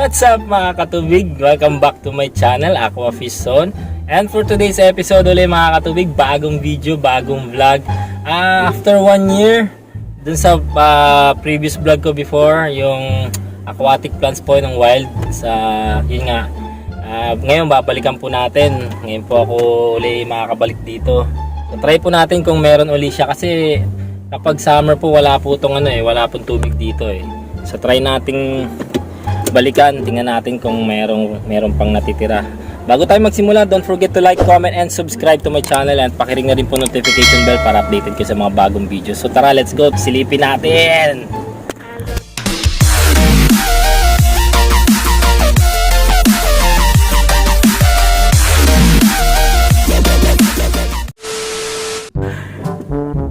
What's up mga katubig? Welcome back to my channel, Aqua Fish Zone. And for today's episode ulit mga katubig, bagong video, bagong vlog. After 1 year, dun sa previous vlog ko before, yung aquatic plants po ng wild. Yun nga, ngayon babalikan po natin. Ngayon po ako ulit makakabalik dito. So, try po natin kung meron uli siya kasi kapag summer po wala po tong wala pong tubig dito eh. So try nating balikan, tingnan natin kung meron pang natitira. Bago tayo magsimula, don't forget to like, comment, and subscribe to my channel and pakiring na rin po notification bell para updated kayo sa mga bagong videos. So tara, let's go, silipin natin!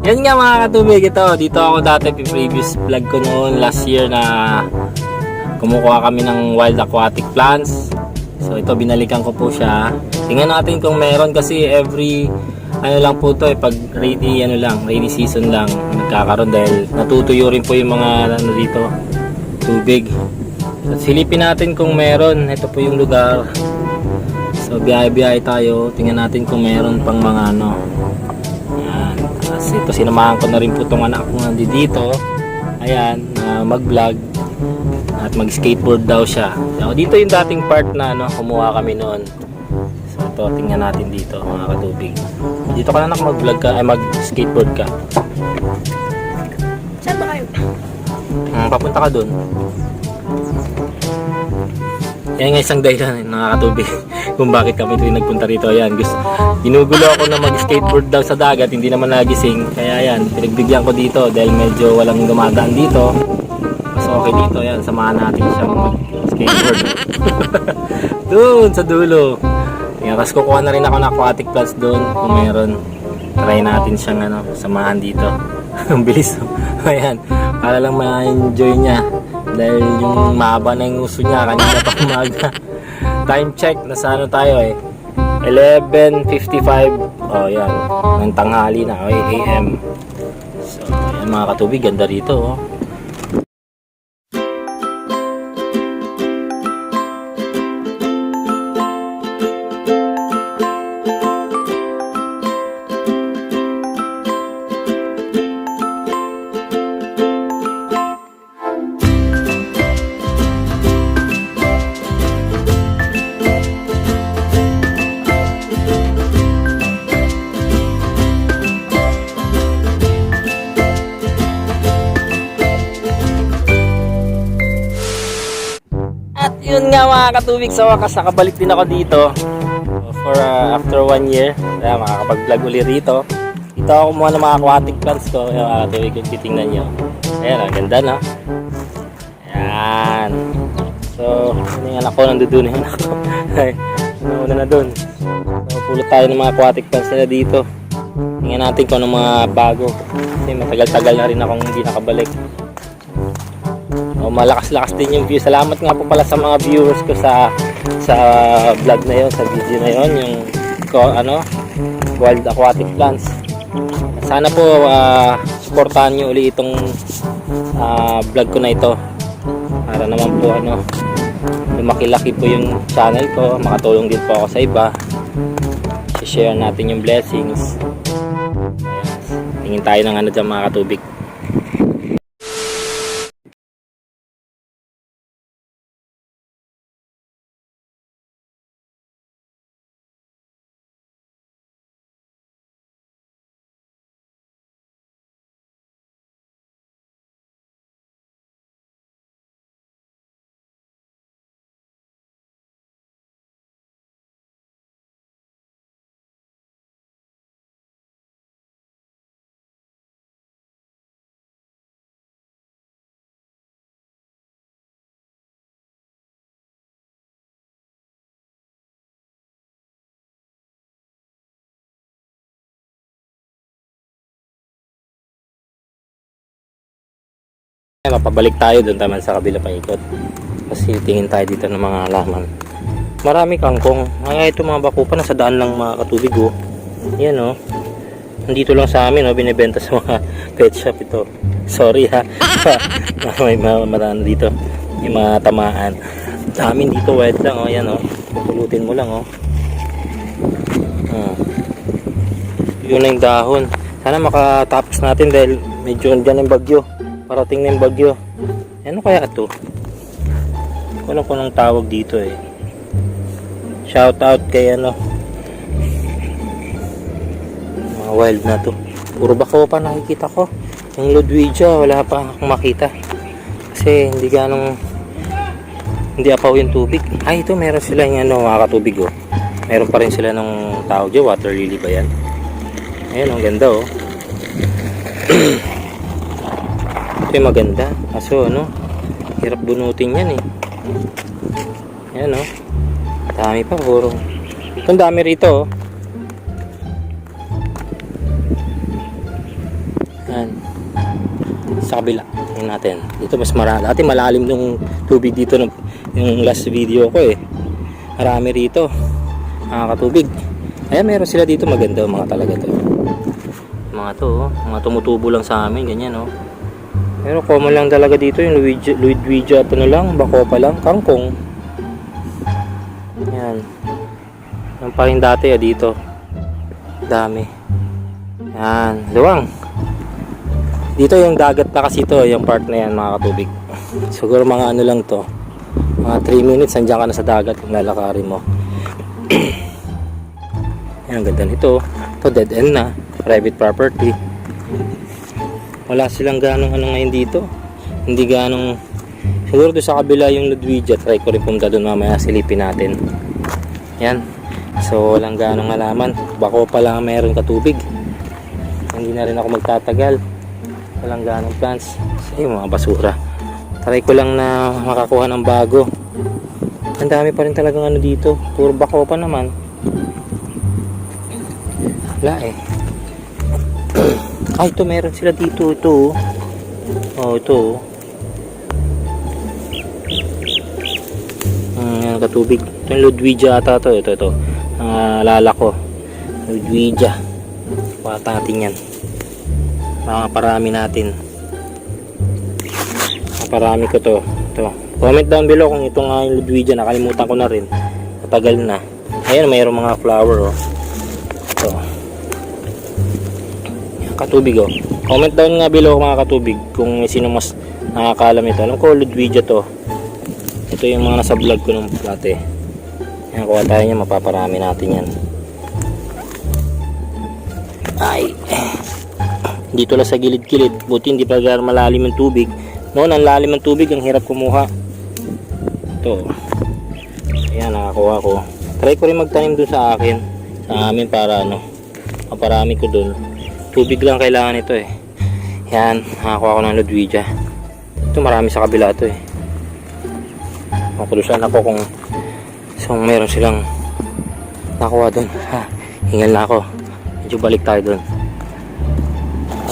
Yan nga mga katubig, dito ako dati previous vlog ko noon last year na kumukuha kami ng wild aquatic plants. So ito binalikan ko po siya. Tingnan natin kung meron kasi every lang po to pag rainy season lang nagkakaroon dahil natutuyo rin po yung mga dito tubig. So silipin natin kung meron. Ito po yung lugar. So biyahe-biyahe tayo. Tingnan natin kung meron pang mga Ayan. Kasi ito sinamahan ko na rin po tong anak ko nandito. Ayan, mag-vlog at mag-skateboard daw siya. So, dito yung dating part na kumuha kami noon. So ito, tingnan natin dito mga katubig. Dito ka na mag-vlog ka, mag-skateboard ka. Saan ba kayo? Papunta ka dun. Yan nga isang dahilan mga katubig kung bakit kami nagpunta rito. Ayan, ginugulo ako na mag-skateboard daw sa dagat, hindi naman nagising. Kaya ayan, pinagbigyan ko dito dahil medyo walang dumadaan dito. Mas okay dito, ayan, samahan natin siyang mag-skateboard. Doon sa dulo. Ayan, kasi kukuha na rin ako ng aquatic plants doon kung meron. Try natin siyang samahan dito. Ang bilis. Ayan, para lang ma-enjoy niya. Dahil yung mahaba na yung uso niya kanina pa umaga. Time check, nasa tayo 11:55. Oh yan, ng tanghali na, AM. So yan mga katubig, ganda rito Yun nga mga katubig, sa wakas nakabalik din ako dito for after 1 year. Kaya makakapag-vlog uli rito. Dito ako kumuha ng mga aquatic plants ko. Yung mga katubig kung titingnan nyo. Ayan, ang ganda na. Ayan. So, ano yung anak ko, nandun yung anak ko. Nauna na dun. So, pulot tayo ng mga aquatic plants nila dito. Tingnan natin kung ano mga bago. Kasi matagal-tagal na rin akong hindi nakabalik. Malakas-lakas din yung view. Salamat nga po pala sa mga viewers ko sa vlog na yon, sa video na yon, yung wild aquatic plants. Sana po supportahan nyo ulit itong vlog ko na ito para naman po lumaki-laki po yung channel ko, makatulong din po ako sa iba, share natin yung blessings. Ayan. Tingin tayo ng dyan mga katubig. Mapabalik tayo doon taman sa kabila paikot kasi tingin tayo dito ng mga halaman. Marami kangkong. Ito mga bakupa nasa daan lang mga katubig yan nandito lang sa amin binibenta sa mga pet shop ito. Sorry ha. May marami dito yung mga tamaan. Dami dito, wild lang, oh. Yan, oh. Pupulutin mo lang, oh. Yun na yung dahon. Sana makatapos natin dahil medyo andyan yung bagyo. Parating na yung bagyo. Ano kaya ito? Ano ko nang tawag dito eh. Shout out kay ano. Mga wild na to. Puro bako pa nakikita ko. Yung Ludwigia wala pa akong makita. Kasi hindi apaw yung tubig. Ay ito meron sila yung ano, mga katubig oh. Meron pa rin sila ng tawag dyan. Water lily ba yan? Ayan, ang ganda oh. Ito yung maganda. Kaso ano, hirap bunutin yan eh. Ayan oh. Dami pa, puro. Itong dami rito oh. Ayan. Sa kabila. Ayan natin. Dito mas marami. Dati malalim yung tubig dito yung last video ko eh. Marami rito. Nakakatubig. Ayan, meron sila dito maganda mga talaga to. Mga to oh. Mga tumutubo lang sa amin. Ganyan oh. Pero common lang talaga dito yung Ludwigia at ano lang, bako pa lang, kangkong. Yan. Yan pa rin dati dito. Dami. Yan, luwang. Dito yung dagat na kasi to, yung part na yan mga katubig. Siguro mga ano lang to. Mga 3 minutes, andyan ka na sa dagat kung lalakarin mo. Yan, ganda nito. Ito dead end na. Private property. Wala silang ganong ano ngayon dito. Hindi ganong. Siguro doon sa kabila yung Ludwigia. Try ko rin pumunta doon mamaya. Silipin natin. Yan. So walang ganong halaman. Bako pa lang meron katubig. Hindi na rin ako magtatagal. Walang ganong plants. So yung mga basura. Try ko lang na makakuha ng bago. Ang dami pa rin talagang ano dito. Puro bako pa naman. Wala eh. Ay, ito meron sila dito. Ito oh, ito yan katubig. Ito yung Ludwigia ata to. Ito alala ko Ludwigia. Pata natin yan. Parami natin. Parami ko to. Ito. Comment down below kung ito nga yung Ludwigia. Nakalimutan ko na rin. Matagal na. Ayan, mayroong mga flower oh. Ito katubig oh. Comment down nga below mga katubig kung sino mas nakakaalam ito. Alam ko Ludwigia to. Ito yung mga nasa vlog ko nung dati. Yan, kuha tayo niya, mapaparami natin yan. Ay. Dito lang sa gilid-gilid. Buti hindi pa malalim yung tubig. Noon ang lalim ng tubig, ang hirap kumuha. Ito. Ayan, nakakuha ko. Try ko rin magtanim dun sa akin. Sa amin para ano. Maparami ko dun. Tubig lang kailangan ito eh. Yan, nakakuha ko ng Ludwigia. Ito marami sa kabila ito eh. Makulusan ako kung meron silang nakuha doon. Hingal na ako. Medyo balik tayo doon.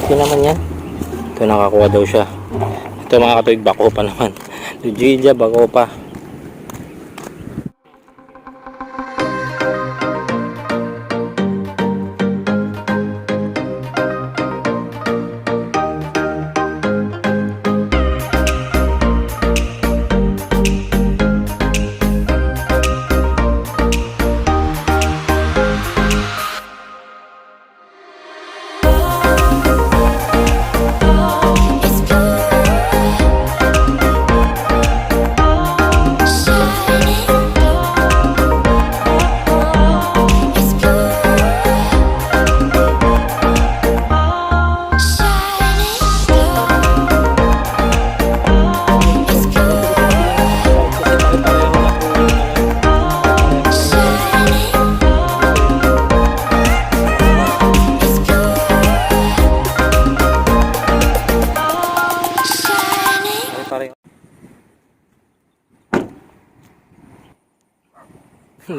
Okay naman yan. Ito nakakuha daw siya. Ito mga katuwig, bako pa naman. Ludwigia, bako pa.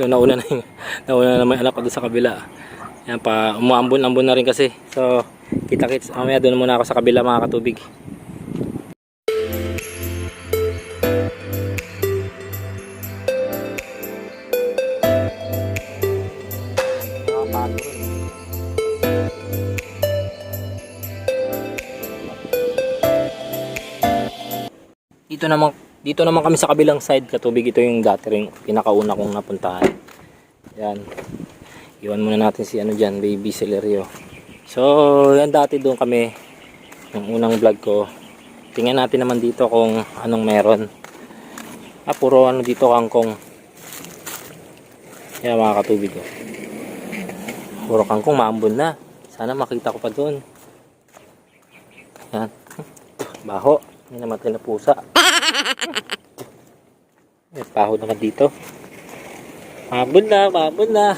Nauna na naman anak ko doon sa kabila. Yan pa, umuambon-ambon na rin kasi. So, kita-kits. Mamaya doon muna ako sa kabila mga katubig. Dito naman Dito naman kami sa kabilang side katubig. Ito yung dati rin pinakauna kong napuntahan. Yan. Iwan muna natin si ano dyan, Baby Celerio. So, yan dati doon kami. Yung unang vlog ko. Tingnan natin naman dito kung anong meron. Puro ano dito kangkong. Yan mga katubig ko. Puro kangkong, maambon na. Sana makita ko pa doon. Yan. Baho. May namatay na pusa. May paho naman dito. Maambon na.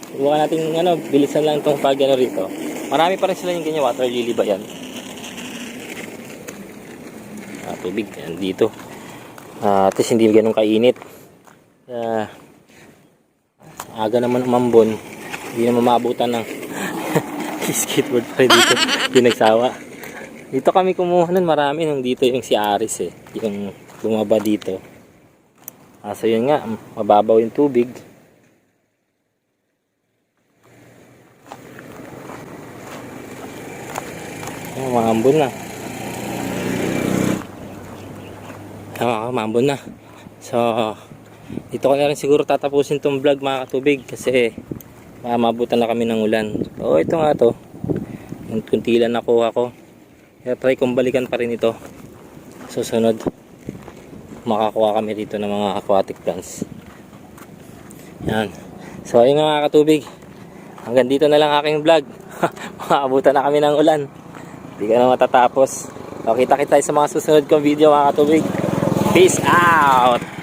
Subukan natin ano, bilisan lang itong pag ano rito. Marami pa rin sila yung ganyan, water lily ba yan? Tubig yan dito. At least hindi ganun kainit. Aga naman umambon. Hindi na mamabutan ng skateboard pa rin dito. Hindi nagsawa. Dito kami kumuha nun, marami nung dito yung si Aris eh. Yung bumaba dito. So yun nga, mababaw yung tubig. Maambon na. Maambon na. So, dito ko na rin siguro tatapusin tong vlog mga katubig kasi mabutan na kami ng ulan. So, ito nga to. Yung kunti lang nakuha ko. Kaya try kong balikan pa rin ito. Susunod, makakuha kami dito ng mga aquatic plants. Yan. So, ayun nga mga katubig. Hanggang dito na lang aking vlog. Makabutan na kami ng ulan. Hindi ka na matatapos. So, kita-kita sa mga susunod kong video mga katubig. Peace out!